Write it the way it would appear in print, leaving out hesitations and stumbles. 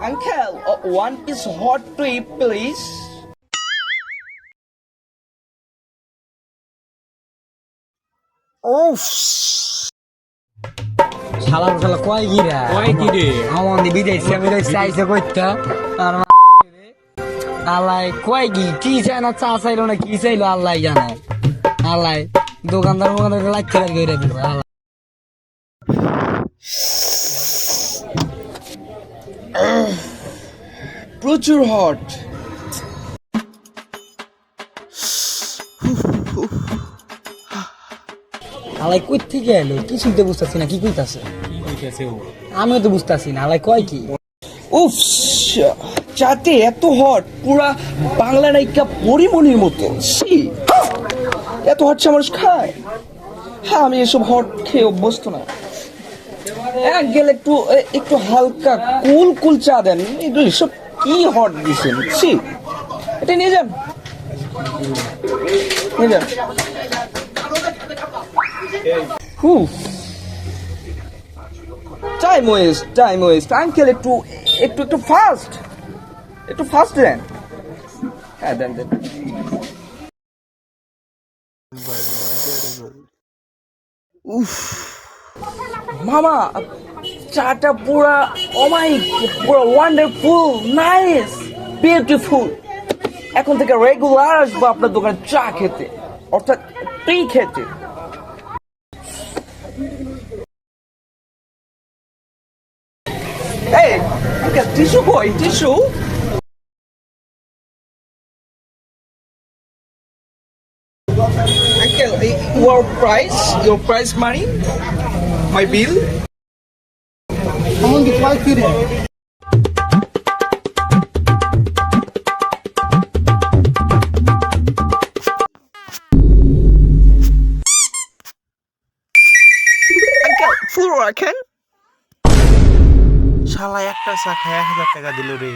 Uncle, one piece hot tea, please. Oh, শালা কয় গিরা কি রে আমার বিদেশে আমি চাইছে কইতা আর আল্লাহ কয় কি চাই না চা চাইলো না কি চাইলো আল্লাহ জানে আল্লাহ দোকানদার লাগছে করে দিল প্রচুর হট। আল্লাহ কই থেকে এলো কি শুনতে বুঝতেছি না কি কইতাছে আমিও তো বুঝতেছি না আল্লাহ কয় কি উফ, চাতে এত হট, পুরা বাংলা নায়িকা পরিমণির মতো। ছি, এত হট চা মানুষ খায়? হ্যাঁ, আমি এসব হট খেয়ে অভ্যস্ত না। গেলে একটু একটু হালকা কুল কুল চা দেন। এগুলো সব কি হট দিছেন? ছি, এটা নিয়ে যান, নিয়ে যান। Time waste. আঙ্কেল একটু একটু একটু ফাস্ট, একটু ফাস্ট দেন। হ্যাঁ, দেন। উফ মামা, চাটা পুরা অমাইক, পুরা ওয়ান্ডারফুল, নাইস, বিউটিফুল। এখন থেকে রেগুলার আসবো আপনার দোকানে চা খেতে, অর্থাৎ টি খেতে। Hey, Uncle, tissue boy, tissue. Uncle, your price money, my bill. Among the 5 period. Uncle, full working. শালা একটা চা খায় 1000 টাকা দিল রে।